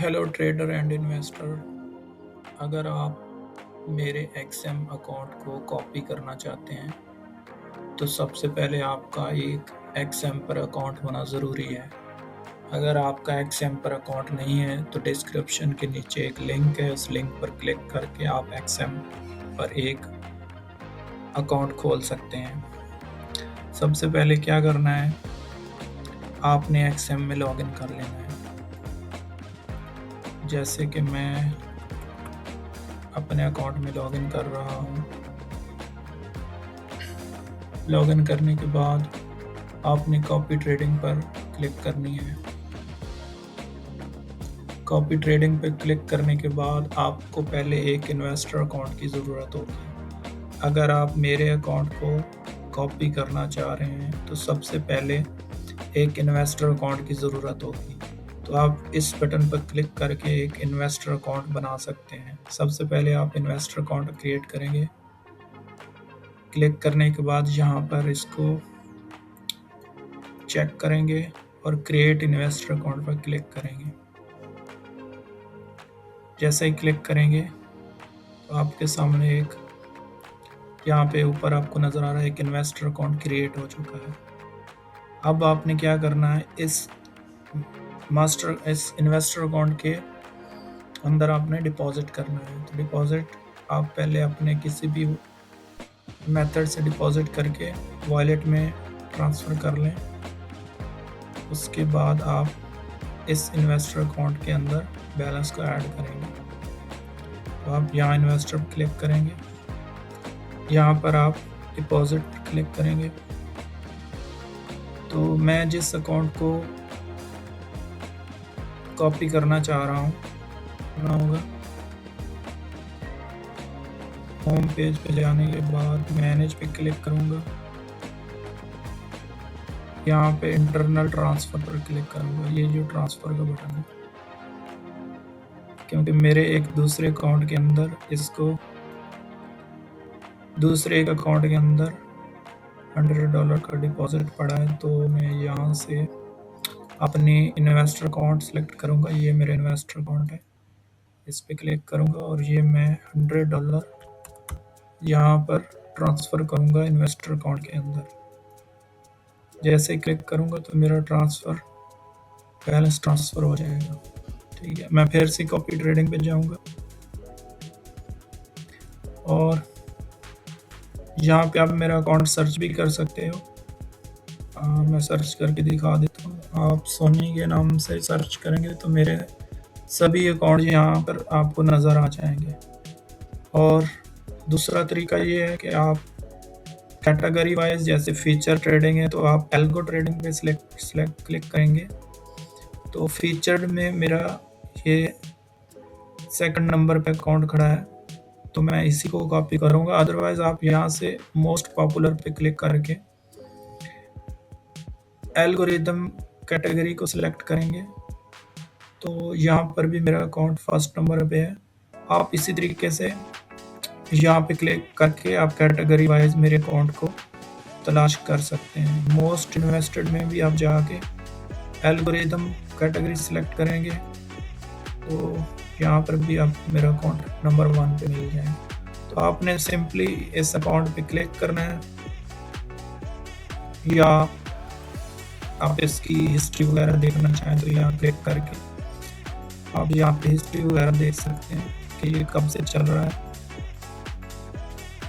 Hello trader and investor. अगर आप मेरे एक्सएम अकाउंट को कॉपी करना चाहते हैं तो सबसे पहले आपका एक एक्सएम पर अकाउंट होना ज़रूरी है। अगर आपका एक्सएम पर अकाउंट नहीं है तो डिस्क्रिप्शन के नीचे एक लिंक है, उस लिंक पर क्लिक करके आप एक्सएम पर एक अकाउंट खोल सकते हैं। सबसे पहले क्या करना है, आपने एक्सएम में लॉगिन कर लेना है। जैसे कि मैं अपने अकाउंट में लॉगिन कर रहा हूँ। लॉगिन करने के बाद आपने कॉपी ट्रेडिंग पर क्लिक करनी है। कॉपी ट्रेडिंग पर क्लिक करने के बाद आपको पहले एक इन्वेस्टर अकाउंट की ज़रूरत होगी। अगर आप मेरे अकाउंट को कॉपी करना चाह रहे हैं तो सबसे पहले एक इन्वेस्टर अकाउंट की ज़रूरत होगी। तो आप इस बटन पर क्लिक करके एक इन्वेस्टर अकाउंट बना सकते हैं। सबसे पहले आप इन्वेस्टर अकाउंट क्रिएट करेंगे। क्लिक करने के बाद यहाँ पर इसको चेक करेंगे और क्रिएट इन्वेस्टर अकाउंट पर क्लिक करेंगे। जैसे ही क्लिक करेंगे तो आपके सामने एक यहाँ पे ऊपर आपको नज़र आ रहा है एक इन्वेस्टर अकाउंट क्रिएट हो चुका है। अब आपने क्या करना है, इस इन्वेस्टर अकाउंट के अंदर आपने डिपॉजिट करना है। तो डिपॉजिट आप पहले अपने किसी भी मेथड से डिपॉजिट करके वॉलेट में ट्रांसफ़र कर लें। उसके बाद आप इस इन्वेस्टर अकाउंट के अंदर बैलेंस को ऐड करेंगे। तो आप यहाँ इन्वेस्टर पर क्लिक करेंगे, यहाँ पर आप डिपॉजिट पर क्लिक करेंगे। तो मैं जिस अकाउंट को कॉपी करना चाह रहा हूँ होगा, होम पेज पे जाने के बाद मैनेज पे क्लिक करूँगा। यहाँ पे इंटरनल ट्रांसफ़र पर क्लिक करूँगा, ये जो ट्रांसफ़र का बटन है, क्योंकि मेरे एक दूसरे अकाउंट के अंदर दूसरे एक अकाउंट के अंदर $100 का डिपॉजिट पड़ा है। तो मैं यहाँ से अपनी इन्वेस्टर अकाउंट सेलेक्ट करूँगा। ये मेरा इन्वेस्टर अकाउंट है, इस पर क्लिक करूँगा और ये मैं $100 यहाँ पर ट्रांसफ़र करूँगा इन्वेस्टर अकाउंट के अंदर। जैसे क्लिक करूँगा तो मेरा बैलेंस ट्रांसफ़र हो जाएगा। ठीक है, मैं फिर से कॉपी ट्रेडिंग पे जाऊँगा और यहाँ पे आप मेरा अकाउंट सर्च भी कर सकते हो। मैं सर्च करके दिखा देता हूँ। आप सोनी के नाम से सर्च करेंगे तो मेरे सभी अकाउंट यहाँ पर आपको नज़र आ जाएंगे। और दूसरा तरीका ये है कि आप कैटेगरी वाइज, जैसे फीचर ट्रेडिंग है तो आप एल्गो ट्रेडिंग पे सिलेक्ट क्लिक करेंगे। तो फीचर्ड में मेरा ये सेकंड नंबर पे अकाउंट खड़ा है, तो मैं इसी को कॉपी करूँगा। अदरवाइज आप यहाँ से मोस्ट पॉपुलर पे क्लिक करके एल्गोरिदम कैटेगरी को सिलेक्ट करेंगे। तो यहाँ पर भी मेरा अकाउंट फर्स्ट नंबर पे है। आप इसी तरीके से यहाँ पे क्लिक करके आप कैटेगरी वाइज मेरे अकाउंट को तलाश कर सकते हैं। मोस्ट इन्वेस्टेड में भी आप जाके एल्गोरिदम कैटेगरी सिलेक्ट करेंगे तो यहाँ पर भी आप मेरा अकाउंट नंबर 1 पे मिल जाए। तो आपने सिंपली इस अकाउंट पे क्लिक करना है, या आप इसकी हिस्ट्री वगैरह देखना चाहें तो यहाँ क्लिक करके आप यहाँ पे हिस्ट्री वगैरह देख सकते हैं कि ये कब से चल रहा है।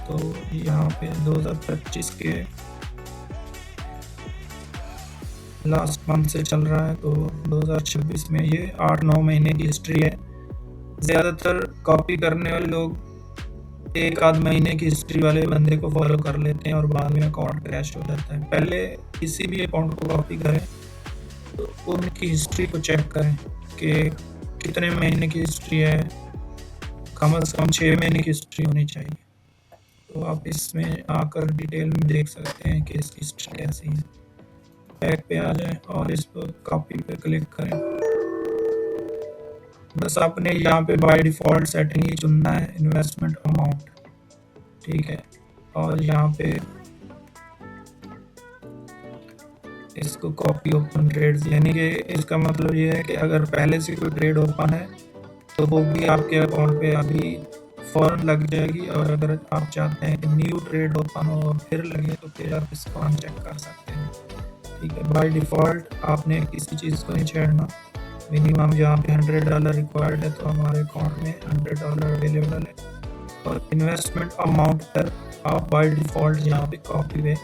तो यहाँ पे 2025 के लास्ट मंथ से चल रहा है, तो 2026 में ये 8-9 महीने की हिस्ट्री है। ज़्यादातर कॉपी करने वाले लोग 1-आध महीने की हिस्ट्री वाले बंदे को फॉलो कर लेते हैं और बाद में अकाउंट क्रैश हो जाता है। पहले किसी भी अकाउंट को कॉपी करें तो उनकी हिस्ट्री को चेक करें कि कितने महीने की हिस्ट्री है, कम से कम 6 महीने की हिस्ट्री होनी चाहिए। तो आप इसमें आकर डिटेल में देख सकते हैं कि इसकी हिस्ट्री कैसी है। बैक पे आ जाए और इस पर कॉपी पे क्लिक करें। बस आपने यहाँ पे बाय डिफ़ॉल्ट सेटिंग ही चुनना है, इन्वेस्टमेंट अमाउंट। ठीक है, और यहाँ पे इसको कॉपी ओपन ट्रेड्स, यानी कि इसका मतलब ये है कि अगर पहले से कोई ट्रेड ओपन है तो वो भी आपके अकाउंट पे अभी फ़ौरन लग जाएगी, और अगर आप चाहते हैं कि न्यू ट्रेड ओपन हो और फिर लगे तो फिर आप इसको अनचेक कर सकते हैं। ठीक है, बाय डिफ़ॉल्ट आपने किसी चीज़ को नहीं छेड़ना। मिनिमम यहाँ पे $100 रिक्वायर्ड है, तो हमारे अकाउंट में $100 अवेलेबल है। और इन्वेस्टमेंट अमाउंट पर आप बाय डिफ़ॉल्ट यहाँ पे कॉपी पे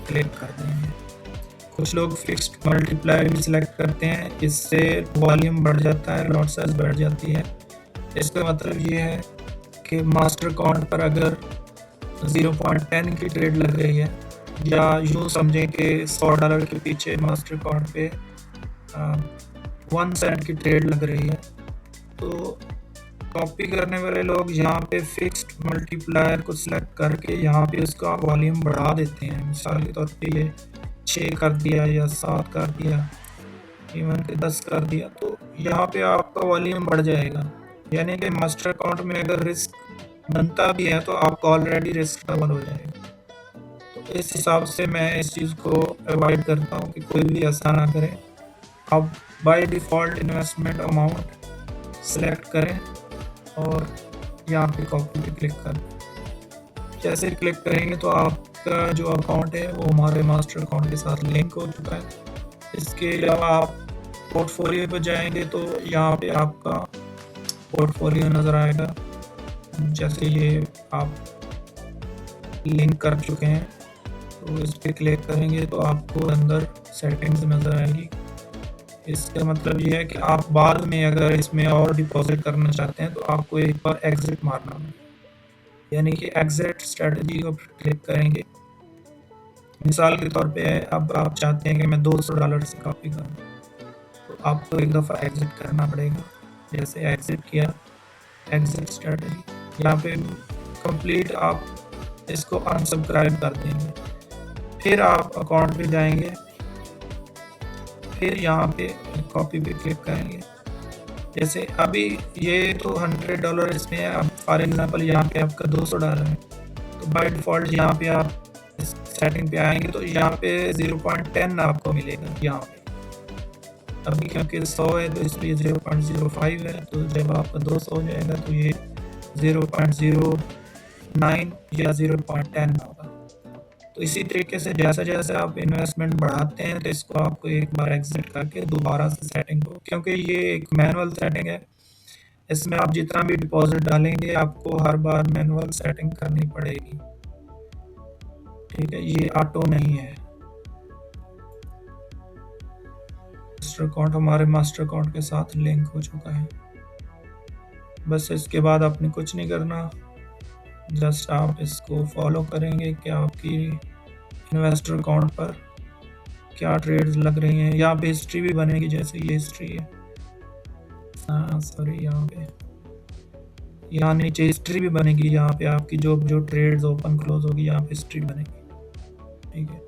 क्लिक कर देंगे। कुछ लोग फिक्स्ड मल्टीप्लायर भी सिलेक्ट करते हैं, इससे वॉल्यूम बढ़ जाता है, लॉट साइज बढ़ जाती है। इसका मतलब ये है कि मास्टर अकाउंट पर अगर 0.10 की ट्रेड लग रही है, या यूँ समझें कि $100 के पीछे मास्टर अकाउंट पे 1 सेंट की ट्रेड लग रही है, तो कॉपी करने वाले लोग यहाँ पे फिक्स्ड मल्टीप्लायर को सिलेक्ट करके यहाँ पे उसका वॉल्यूम बढ़ा देते हैं। मिसाल के तौर पे ये 6 कर दिया या 7 कर दिया, इवन के 10 कर दिया, तो यहाँ पे आपका वॉल्यूम बढ़ जाएगा। यानी कि मास्टर अकाउंट में अगर रिस्क बनता भी है तो आपका ऑलरेडी रिस्क डबल हो जाएगा। तो इस हिसाब से मैं इस चीज़ को अवॉइड करता हूँ कि कोई भी ऐसा ना करे। आप by default investment amount select करें और यहाँ पे कॉपी पे क्लिक करें। जैसे क्लिक करेंगे तो आपका जो अकाउंट है वो हमारे मास्टर अकाउंट के साथ लिंक हो चुका है। इसके अलावा आप पोर्टफोलियो पे जाएंगे तो यहाँ पे आपका पोर्टफोलियो नज़र आएगा। जैसे ये आप लिंक कर चुके हैं तो इस पर क्लिक करेंगे तो आपको अंदर सेटिंग्स नज़र आएगी। इसका मतलब ये है कि आप बाद में अगर इसमें और डिपॉजिट करना चाहते हैं तो आपको एक बार एग्ज़िट मारना है, यानी कि एग्ज़िट स्ट्रेटजी को क्लिक करेंगे। मिसाल के तौर पे अब आप चाहते हैं कि मैं $200 से कॉपी करूँ, तो आपको एक दफ़ा एग्ज़िट करना पड़ेगा। जैसे एग्ज़िट किया, एग्ज़िट स्ट्रेटजी, यहाँ पे कंप्लीट आप इसको अनसब्सक्राइब कर देंगे। फिर आप अकाउंट पे जाएंगे, फिर यहाँ पे कॉपी पे क्लिक करेंगे। जैसे अभी ये तो $100 इसमें है, अब फॉर एग्जांपल यहाँ पे आपका $200 है, तो बाय डिफ़ॉल्ट यहाँ पे आप इस सेटिंग पे आएंगे तो यहाँ पे 0.10 आपको मिलेगा यहाँ पे। अभी क्योंकि 100 है तो इसलिए 0.05 है, तो जब आपका 200 हो जाएगा तो ये 0.09 या 0.10 होगा। तो इसी तरीके से जैसे जैसे आप इन्वेस्टमेंट बढ़ाते हैं तो इसको आपको एक बार एग्जिट करके दोबारा से सेटिंग को, क्योंकि ये एक मैनुअल सेटिंग है, इसमें आप जितना भी डिपॉजिट डालेंगे आपको हर बार मैनुअल सेटिंग करनी पड़ेगी। ठीक है, ये ऑटो नहीं है। मास्टर अकाउंट हमारे मास्टर अकाउंट के साथ लिंक हो चुका है। बस इसके बाद आपने कुछ नहीं करना, जस्ट आप इसको फॉलो करेंगे कि आपकी इन्वेस्टर अकाउंट पर क्या ट्रेड्स लग रही हैं। यहाँ पे हिस्ट्री भी बनेगी, जैसे ये हिस्ट्री है, सॉरी यहाँ नीचे हिस्ट्री भी बनेगी। यहाँ पे आपकी जो ट्रेड्स ओपन क्लोज होगी यहाँ पे हिस्ट्री बनेगी। ठीक है।